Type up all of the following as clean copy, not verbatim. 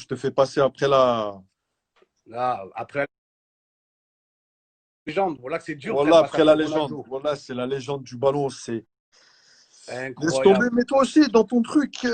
je te fais passer après la. Là, après la légende, voilà que c'est dur, frère, Voilà, face à après ce la légende. Ronaldo. Voilà, c'est la légende du ballon. C'est. Laisse tomber, Incroyable. mais toi aussi, dans ton truc,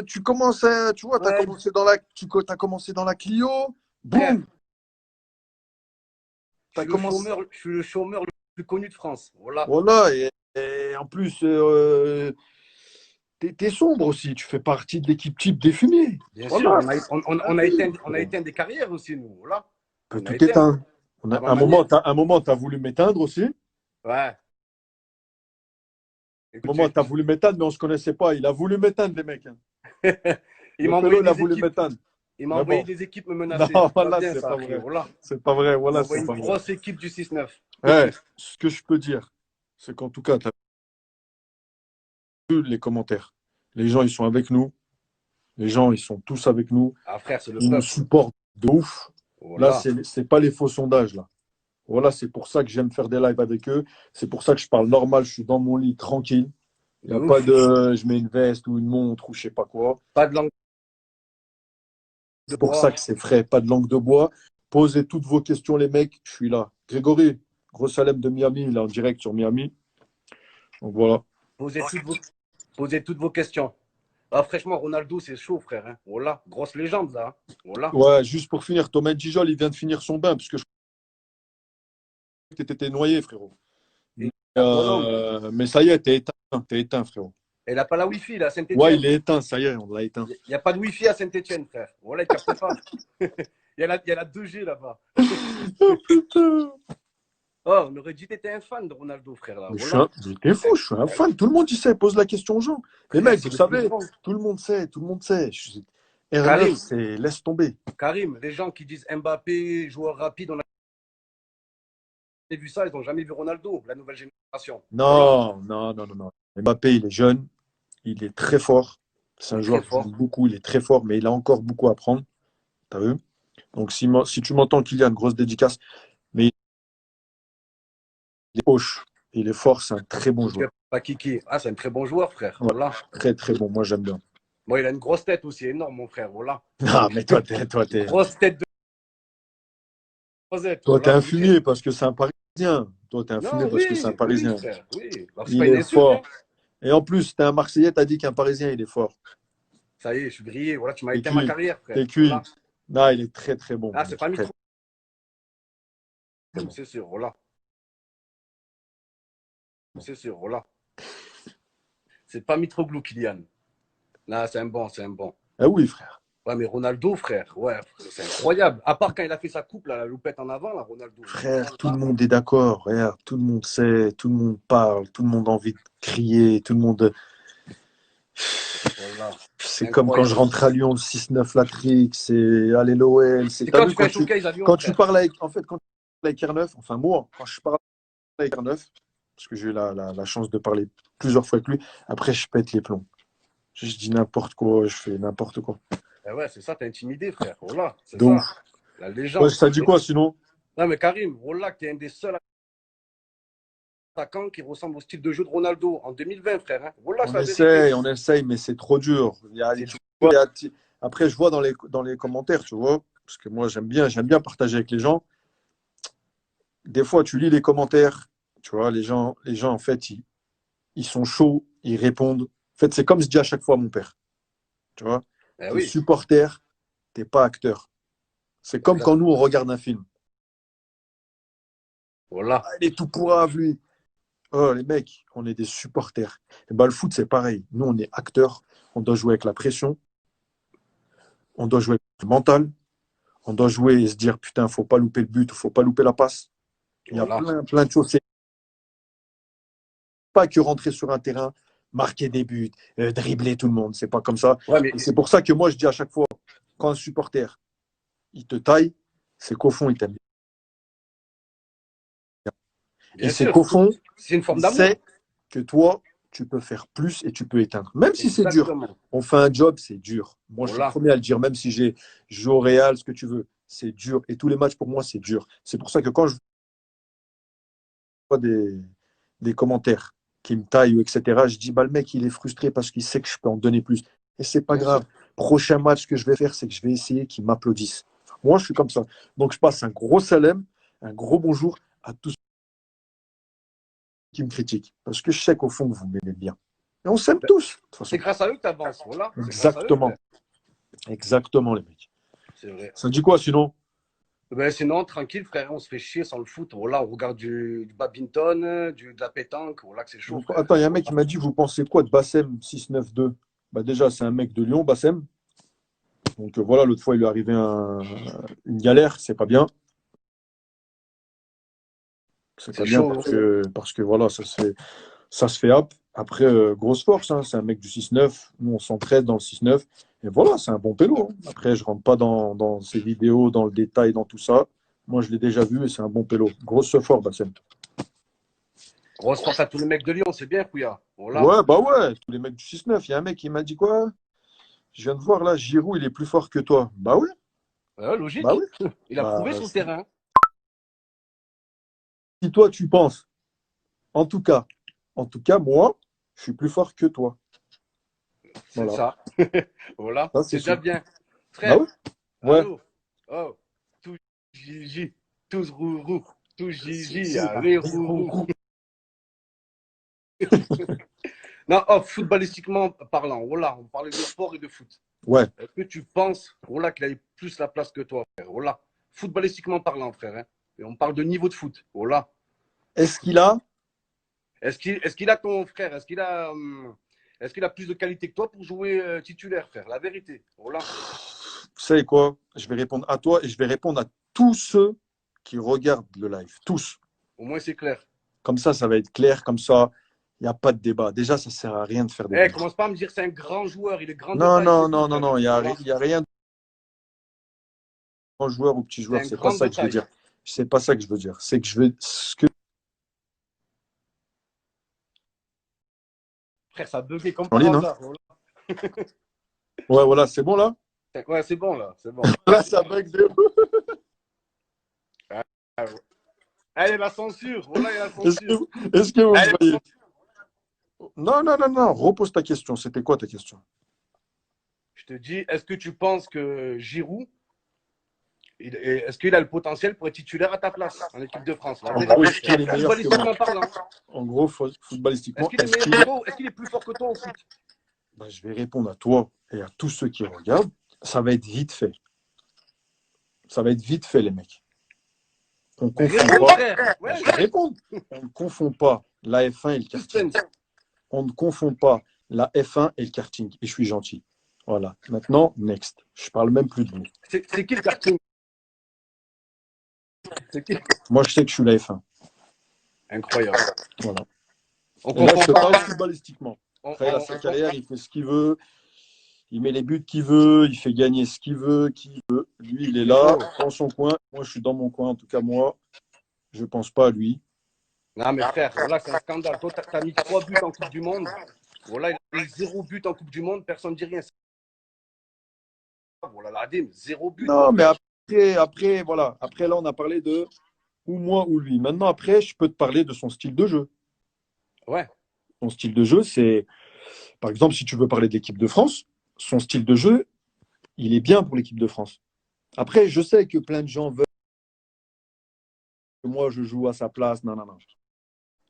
tu commences à. Tu vois, tu as Ouais, commencé dans la, t'as commencé dans la Clio. frère, Boum! Tu as commencé. je suis le chômeur le plus connu de France. Voilà. Voilà, et en plus, t'es sombre aussi. Tu fais partie de l'équipe type des fumiers. Bien sûr, Voilà. on a éteint des carrières aussi, nous. Voilà. Peut On a tout éteint. éteindre. À ma Un manière. moment, tu as voulu m'éteindre aussi. Un Ouais. Écoute, moment, tu as voulu m'éteindre, mais on ne se connaissait pas. Il a voulu m'éteindre, les mecs, hein. il Le m'a pélo, envoyé il a des voulu équipes. m'éteindre. Il m'a Mais envoyé bon, des équipes me non, menacer. C'est pas voilà, bien, c'est ça, pas frère. vrai. Voilà. C'est pas vrai, Il m'a voilà, envoyé c'est une pas vrai. grosse équipe du 6-9. Ouais, ce que je peux dire, c'est qu'en tout cas, tu as vu les commentaires. Les gens, ils sont avec nous. Les gens, ils sont tous avec nous. Ah, frère, c'est le Ils nous peuple. supportent de ouf. Là, Voilà. c'est pas les faux sondages, là. Voilà, c'est pour ça que j'aime faire des lives avec eux. C'est pour ça que je parle normal. Je suis dans mon lit, tranquille. Il n'y De a pas ouf. de je mets une veste ou une montre ou je sais pas quoi. Pas de langue de C'est pour ça bois. que c'est frais, pas de langue de bois. Posez toutes vos questions, les mecs. Je suis là. Grégory, Gros Salem de Miami, il est en direct sur Miami. Donc voilà. Posez toutes vos, posez toutes vos questions. Ah, franchement, Ronaldo, c'est chaud, frère. Hein. Voilà. Grosse légende, là. Hein. Voilà. Ouais, juste pour finir, Thomas Gijol, il vient de finir son bain parce que je crois que tu étais noyé, frérot. Et à Colombe. Mais ça y est, t'es éteint, frérot. Elle n'a pas la Wi-Fi, là, à Ouais, Saint-Etienne. il est éteint, ça y est, on l'a éteint. Il n'y a pas de Wi-Fi à Saint-Etienne, frère. Voilà, il ne capte pas. Il y a la 2G là-bas. Oh putain! Oh, on aurait dit que tu étais un fan de Ronaldo, frère, là. Mais Voilà. t'es fou, je suis un fan. Tout le monde y sait, pose la question aux gens. Les Frère, mecs, c'est vous le plus savez, grand. tout le monde sait, tout le monde sait. R9, Karim, c'est laisse tomber. Karim, les gens qui disent Mbappé, joueur rapide, on a vu ça, ils n'ont jamais vu Ronaldo, la nouvelle génération. Voilà. Non, non, non, non, non. Mbappé, il est jeune, il est très fort. C'est Il un est très joueur que j'aime fort. beaucoup, il est très fort, mais il a encore beaucoup à apprendre. T'as vu? Donc, si tu m'entends, Kylian, grosse dédicace, mais il est hoche, il est fort, c'est un très bon joueur. Pas Kiki. Ah, c'est un très bon joueur, frère. Ouais, Voilà. très, très bon. Moi, j'aime bien. Bon, il a une grosse tête aussi, énorme, mon frère. Voilà. Ah, mais Grosse tête de Rosette. t'es Voilà, un faut le dire. fumier parce que c'est un Parisien. Toi, t'es un fumier Non, parce que c'est un oui, oui, Parisien. frère. Oui. Alors, c'est pas Il une est insulte, hein. fort. Et en plus, t'es un Marseillais, t'as dit qu'un Parisien, il est fort. Ça y est, je suis grillé. Voilà, tu m'as T'es éteint ma cuit. carrière, frère. T'es cuit. Voilà. Non, il est très, très bon. Ah, Il c'est est pas très, Mitro, très bon. c'est sûr. Voilà. C'est sûr. Voilà. C'est pas Mitroglou, Kylian. Là, c'est un bon, c'est un bon. Ah oui, frère. Ouais, mais Ronaldo, frère, ouais, c'est incroyable. À part quand il a fait sa coupe, là, la loupette en avant, là, Ronaldo. Frère, tout le monde est d'accord. Regarde, tout le monde sait, tout le monde parle, tout le monde a envie de crier, tout le monde. Voilà. C'est comme quand je Incroyable. rentre à Lyon, le 6-9 Latrix, c'est allez l'OL. C'est T'as quand vu tu fais un showcase à Lyon, quand tu frère. parles avec, en fait, quand tu parles avec R9, enfin moi, quand je parle avec R9, parce que j'ai eu la chance de parler plusieurs fois avec lui, après je pète les plombs. Je dis n'importe quoi, je fais n'importe quoi. Eh ouais, c'est ça, t'as intimidé, frère. Voilà, c'est Donc, ça. La ouais, légende. ça dit quoi sinon? Non, mais Karim, voilà, t'es un des seuls attaquants qui ressemble au style de jeu de Ronaldo en 2020, frère. Hein. Voilà, c'est la vérité. On essaye, mais c'est trop dur. C'est Tu vois, après, je vois dans les commentaires, tu vois, parce que moi j'aime bien partager avec les gens. Des fois, tu lis les commentaires, tu vois, les gens en fait, ils sont chauds, ils répondent. En fait, c'est comme je dis à chaque fois à mon père, tu vois, Eh t'es oui, supporter, t'es pas acteur. C'est comme quand exact. nous, on regarde un film. Voilà. Ah, il est tout pourrave, lui. Oh, les mecs, on est des supporters. Et ben, le foot, c'est pareil. Nous, on est acteurs. On doit jouer avec la pression. On doit jouer avec le mental. On doit jouer et se dire, putain, faut pas louper le but, faut pas louper la passe. Il y a Voilà. plein de choses. C'est pas que rentrer sur un terrain, marquer des buts, dribbler tout le monde. C'est pas comme ça. Ouais, mais Et c'est pour ça que moi, je dis à chaque fois, quand un supporter, il te taille, c'est qu'au fond, il t'aime bien. Et bien c'est sûr, qu'au fond, c'est une forme il d'amour. sait que toi, tu peux faire plus et tu peux éteindre. Même si c'est dur. Exactement. On fait un job, c'est dur. Moi, je suis le Voilà. premier à le dire, même si j'ai joué au Real, ce que tu veux. C'est dur. Et tous les matchs, pour moi, c'est dur. C'est pour ça que quand je vois des commentaires qui me taillent, etc., je dis, bah, le mec, il est frustré parce qu'il sait que je peux en donner plus. Et c'est pas Bien sûr. grave. Prochain match que je vais faire, c'est que je vais essayer qu'ils m'applaudissent. Moi, je suis comme ça. Donc, je passe un gros salam, un gros bonjour à tous ceux qui me critiquent. Parce que je sais qu'au fond, vous m'aimez bien. Et on s'aime tous, de toute C'est façon. grâce à eux que tu avances. Voilà. C'est grâce à eux, Exactement. frère. Exactement, les mecs. C'est vrai. Ça dit quoi, sinon? Ben, sinon, tranquille, frère, on se fait chier sans le foot. Voilà, on regarde du badminton, de la pétanque. Voilà que c'est chaud, frère. Attends, il y a un mec qui m'a dit, vous pensez quoi de Bassem 692? Bah déjà, c'est un mec de Lyon, Bassem. Donc voilà, l'autre fois, il lui est arrivé une galère, c'est pas bien. C'est pas C'est bien chaud. parce que voilà, ça se fait hop. Après, grosse force, hein, c'est un mec du 6-9. Nous, on s'entraide dans le 6-9. Et voilà, c'est un bon pélo, hein. Après, je rentre pas dans ses vidéos, dans le détail, dans tout ça. Moi, je l'ai déjà vu et c'est un bon pélo. Grosse force, Bassem. Grosse force à tous les mecs de Lyon, c'est bien, Kouya. Voilà. Ouais, bah ouais, tous les mecs du 6-9. Il y a un mec qui m'a dit quoi? Je viens de voir là, Giroud, il est plus fort que toi. Bah oui, Ouais, bah logique. oui. Il a Bah, prouvé sur le terrain. si toi, tu penses, en tout cas, moi, je suis plus fort que toi. C'est Voilà, ça. Voilà. ça C'est c'est déjà tout. bien. Bah Frère, oui, ouais. allô. Oh, tous Gigi, tous Rourou, tous Gigi, Si, allez, Rourou. Non, oh, footballistiquement parlant, voilà, on parlait de sport et de foot. ouais. Est-ce que tu penses, voilà, qu'il a plus la place que toi, frère? Voilà. Footballistiquement parlant, frère. Hein. Et on parle de niveau de foot. Voilà. Est-ce qu'il a? Est-ce qu'il a ton frère? Est-ce qu'il a plus de qualité que toi pour jouer titulaire, frère? La vérité. Voilà. Vous savez quoi? Je vais répondre à toi et je vais répondre à tous ceux qui regardent le live. Tous. Au moins, c'est clair. Comme ça va être clair. Comme ça, il n'y a pas de débat. Déjà, ça ne sert à rien de faire des Eh, débats. commence pas à me dire que c'est un grand joueur, il est grand de Non, taille, non, c'est tout, non, non, frère. non. Voilà. Il y a rien de grand joueur ou petit C'est joueur. un C'est pas grand de ça que je veux taille. dire. C'est pas ça que je veux dire. C'est que je veux. Ce que Frère, ça a bugué comme en par ligne, hein. hasard. Voilà. Ouais, voilà, c'est bon là. Ouais, c'est bon, là. C'est bon. Là, ça bug de ouf. Ah, ouais. Allez, la censure. Voilà, il y a la Est-ce censure. est-ce que vous Allez, me voyez? Non, non, non, non. Repose ta question. C'était quoi ta question? je te dis, est-ce que tu penses que Giroud, est-ce qu'il a le potentiel pour être titulaire à ta place en équipe de France? La En gros, vérité, est-ce qu'il est meilleur que moi? footballistiquement parlant. En gros, Est-ce footballistiquement, qu'il est meilleur que toi? Est-ce qu'il est plus fort que toi au foot? ben, je vais répondre à toi et à tous ceux qui regardent. Ça va être vite fait. Ça va être vite fait, les mecs. On ne Ben, confond réponds, pas. frère. Ben, Ouais, je vais répondre. On ne confond pas la F1 et le karting. suspense. On ne confond pas la F1 et le karting. Et je suis gentil. Voilà. Maintenant, next. Je parle même plus de vous. C'est qui le karting? C'est qui? Moi, je sais que je suis la F1. Incroyable. Voilà. On Et là, je confond te pas. parle footballistiquement. On, Après, il a on- sa carrière, il fait ce qu'il veut. Il met les buts qu'il veut, il fait gagner ce qu'il veut, qui veut. Lui, il est là, dans son coin. Moi, je suis dans mon coin. En tout cas, moi, je ne pense pas à lui. Non, mais frère, voilà, c'est un scandale. Toi, t'as mis 3 buts en Coupe du Monde. Voilà, il a mis 0 but en Coupe du Monde. Personne ne dit rien. Voilà, l'ADM, 0 but. Non, mais après, voilà. Après, là, on a parlé de ou moi ou lui. Maintenant, après, je peux te parler de son style de jeu. Ouais. Son style de jeu, c'est, par exemple, si tu veux parler de l'équipe de France, son style de jeu, il est bien pour l'équipe de France. Après, je sais que plein de gens veulent que moi, je joue à sa place. Non, non, non.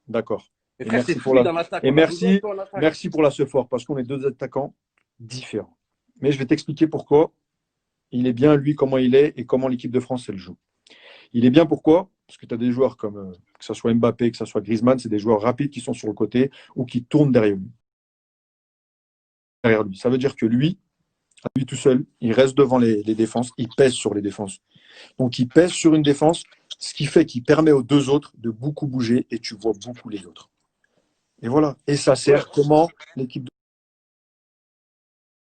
D'accord. Mais Et frère, c'est merci pour fluide la, en attaque. et On a besoin de merci, toi en attaque. merci pour la sephore, parce qu'on est deux attaquants différents. Mais je vais t'expliquer pourquoi il est bien, lui, comment il est et comment l'équipe de France, elle joue. Il est bien pourquoi? Parce que tu as des joueurs comme, que ce soit Mbappé, que ce soit Griezmann, c'est des joueurs rapides qui sont sur le côté ou qui tournent derrière lui. Ça veut dire que lui, à lui tout seul, il reste devant les défenses, il pèse sur les défenses. Donc il pèse sur une défense, ce qui fait qu'il permet aux deux autres de beaucoup bouger et tu vois beaucoup les autres. Et voilà. Et ça sert comment l'équipe de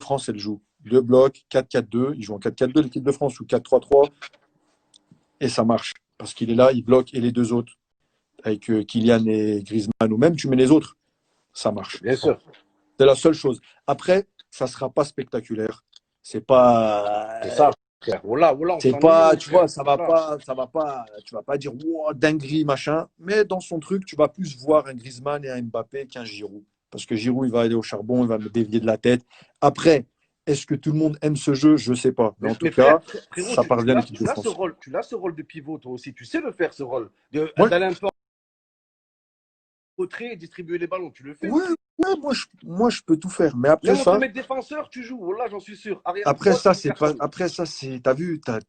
France, elle joue. Deux blocs, 4-4-2. Ils jouent en 4-4-2, l'équipe de France, ou 4-3-3. Et ça marche. Parce qu'il est là, il bloque, et les deux autres, avec Kylian et Griezmann, ou même tu mets les autres, ça marche. Bien sûr. C'est la seule chose. Après, ça ne sera pas spectaculaire. C'est pas. C'est ça, frère. Voilà, voilà, on C'est s'en pas, est, tu frère. vois, Voilà. ça va pas, tu vas pas dire wow, dinguerie, machin, mais dans son truc, tu vas plus voir un Griezmann et un Mbappé qu'un Giroud. Parce que Giroud, il va aller au charbon, il va me dévier de la tête. Après, Est-ce que tout le monde aime ce jeu? Je ne sais pas. Mais en tout Mais cas, frérot, ça parvient à l'équipe de France. tu as ce rôle de pivot, toi aussi. Tu sais le faire, ce rôle. Ouais, D'aller un peu en retrait et distribuer les ballons. Tu le fais ouais, aussi. ouais, moi, je peux tout faire. Mais Même on te met défenseur, tu joues. Voilà, j'en suis sûr. Arrière droit, tu c'est pas, personne. après ça, c'est, t'as vu, t'as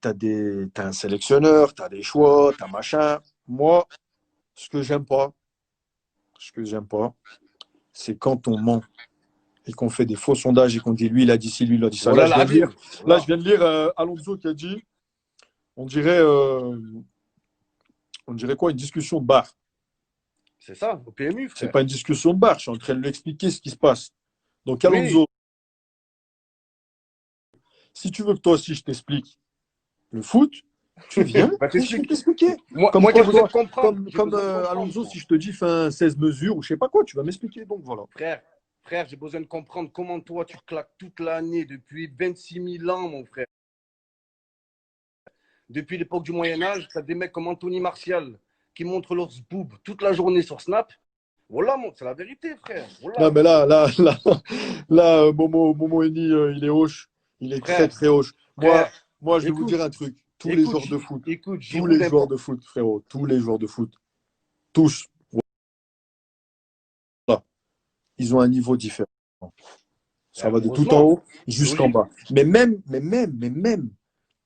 un sélectionneur, t'as des choix, t'as machin. Moi, ce que j'aime pas, ce que j'aime pas, c'est quand on ment et qu'on fait des faux sondages et qu'on dit lui, il a dit ci, lui, il a dit ça. Voilà la ville. Là, je Voilà. viens de lire Alonso qui a dit, on dirait, on dirait quoi, une discussion de bar. C'est ça, au PMU, C'est frère. pas une discussion de bar, je suis en train de lui expliquer ce qui se passe. Donc, Oui. Alonso, si tu veux que toi aussi je t'explique le foot, tu viens Bah, et je vais t'expliques. t'expliquer. Comme Moi qui ai quoi, besoin de toi, comprendre. J'ai comme besoin de comprendre, Alonso, moi. si je te dis fais un 16 mesures ou je sais pas quoi, tu vas m'expliquer. Donc voilà. Frère, j'ai besoin de comprendre comment toi, tu claques toute l'année depuis 26 000 ans, mon frère. Depuis l'époque du Moyen-Âge, tu as des mecs comme Anthony Martial qui montrent leurs boobs toute la journée sur Snap. Voilà, c'est la vérité, frère. Non, Voilà. mais Momo Eni, il est hoche. Il est très, Frère, très hoche. frère, Moi, je vais vous écoute, dire un truc. écoute, écoute, Tous Giroud les joueurs n'importe. de foot, frérot, tous les joueurs de foot, tous, voilà, ils ont un niveau différent. Ça va de tout en Heureusement, haut c'est jusqu'en logique. bas.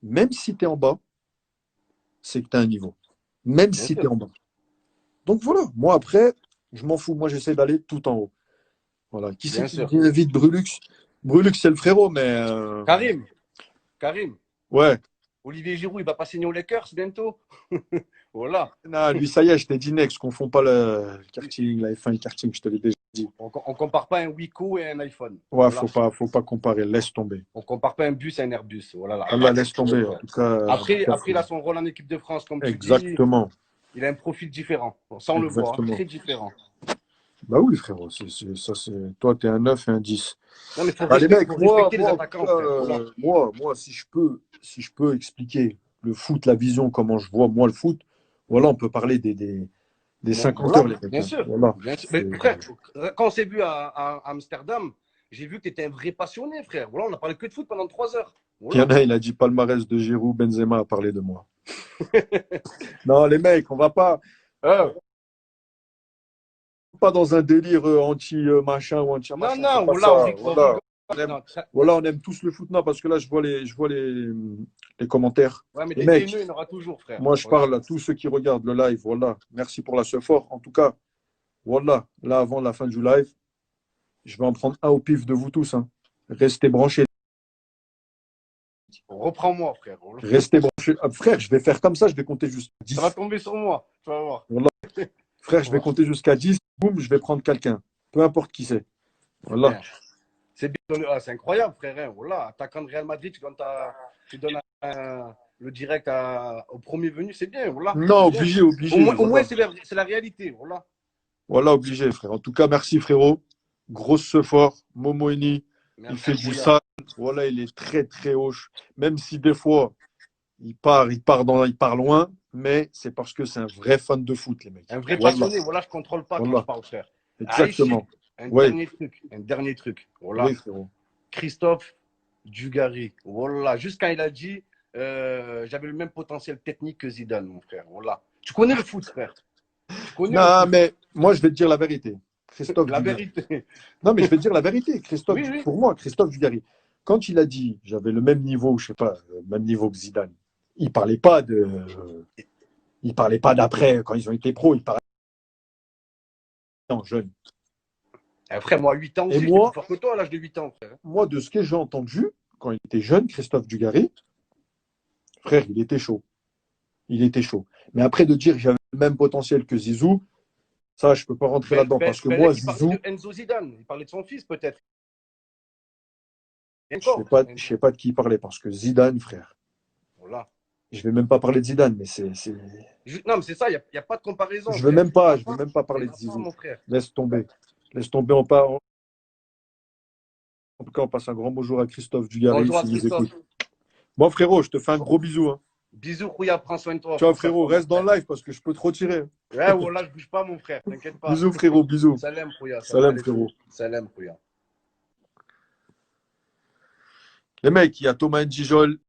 Même si tu es en bas, c'est que tu as un niveau. Même Bien si tu es sûr, en bas. Donc voilà, moi après, je m'en fous. Moi, j'essaie d'aller tout en haut. Voilà. Qui c'est bien qui me sûr. dit vite Brulux? Brulux, c'est le frérot, mais Karim, Karim, ouais. Olivier Giroud, il va pas signer aux Lakers bientôt. Voilà. Non, lui, ça y est, je t'ai dit next, je confonds pas le karting, la F1 et le karting, je te l'ai déjà dit. On compare pas un Wiko et un iPhone. Ouais, Voilà. faut pas comparer, laisse tomber. On compare pas un bus à un Airbus. Voilà la Allah, règle. laisse tomber. En tout Après, cas, il a son rôle en équipe de France, comme tu dis. exactement, Il a un profil différent. Bon, ça, on le voit, hein, exactement. très différent. Bah oui, frérot, toi, t'es un 9 et un 10. Non, mais Bah, les mecs, faut respecter les en tout attaquants, cas, frère. Voilà. si je peux expliquer le foot, la vision, comment je vois moi le foot, voilà, on peut parler des Bon, 50 heures, voilà, les mecs, bien hein. sûr. Voilà. Bien sûr. Mais frère, quand on s'est vu à Amsterdam, j'ai vu que tu étais un vrai passionné, frère. Voilà, on a parlé que de foot pendant 3 heures. Il y en Voilà. a, il a dit palmarès de Giroud, Benzema a parlé de moi. Non, les mecs, on va Euh, pas dans un délire anti-machin ou non, anti-machin, c'est non, pas voilà, ça. on rigole. On aime, Non, on aime tous le foot. Non, parce que là, je vois les commentaires. ouais, mais Les des mecs, haineux, il y en aura toujours, frère. moi, je Voilà. parle à tous ceux qui regardent le live. Voilà. Merci pour la fort. En tout cas, voilà. Là, avant la fin du live, je vais en prendre un au pif de vous tous, hein. Restez branchés. Reprends-moi, frère. Restez branchés. Ah, frère, je vais faire comme ça. Je vais compter jusqu'à Ça va 10. tomber sur moi. Tu vas voir. Voilà. Frère, je vais Voilà. compter jusqu'à 10. Boum, je vais prendre quelqu'un. Peu importe qui c'est. C'est Voilà. bien. C'est bien. Ah, c'est incroyable, frère. Hein. Voilà. Attaquant de Real Madrid, tu donnes le direct au premier venu. C'est bien. Voilà. C'est Non, bien. obligé. Au moins Voilà. c'est la réalité. Voilà. Voilà, obligé, frère. En tout cas, merci, frérot. Grosse fort. Momo Eni, il Merci, fait du Rouya. sale. Voilà, il est très, très hoche. Même si des fois, il part loin, mais c'est parce que c'est un vrai fan de foot, les mecs. Un vrai Voilà, passionné. Voilà, je contrôle pas quand je voilà. parle, frère. Aïchi, Exactement. un Oui, dernier truc. Un dernier truc. oui, Voilà. frérot. Christophe Dugarry. Voilà. Juste quand il a dit j'avais le même potentiel technique que Zidane, mon frère. Voilà. Tu connais le foot, frère. Tu connais le Non, foot. mais moi, je vais te dire la vérité. Christophe La Dugarry. vérité. Non, mais je vais te dire la vérité. Oui, oui. Pour moi, Christophe Dugarry, quand il a dit j'avais le même niveau, je sais pas, le même niveau que Zidane, il parlait pas il parlait pas d'après quand ils ont été pros, il parlait en jeune. Frère, moi, à 8 ans Et aussi, j'étais plus fort que toi à l'âge de 8 ans, frère. moi, de ce que j'ai entendu, quand il était jeune, Christophe Dugarry, frère, il était chaud. Il était chaud. Mais après, de dire que j'avais le même potentiel que Zizou, ça, je peux pas rentrer là-dedans. Parce que moi, Il parlait Zizou, de Enzo Zidane. Il parlait de son fils, peut-être. Et je encore. sais pas de qui il parlait. Parce que Zidane, frère, Voilà. je vais même pas parler de Zidane, mais Non, mais c'est ça, il n'y a pas de comparaison, je veux frère. même pas, Ça je veux pas, même pas ça parler de ira pas, Zizou. mon frère. Laisse tomber. Laisse tomber. En tout cas, on passe un grand bonjour à Christophe Dugarry, Bonjour à s'il nous Christophe. écoute. Bon, frérot, je te fais un gros bisou, hein. Bisous, Rouya, prends soin de toi. Ciao, Pense à frérot, toi, mon reste dans frère. le live parce que je peux trop tirer. Ouais, voilà, je bouge pas, mon frère, t'inquiète pas. Bisous, frérot, bisous. Salam, Rouya, salam Salam, alaikum. frérot. Salam, Rouya. Les mecs, il y a Thomas Njijol,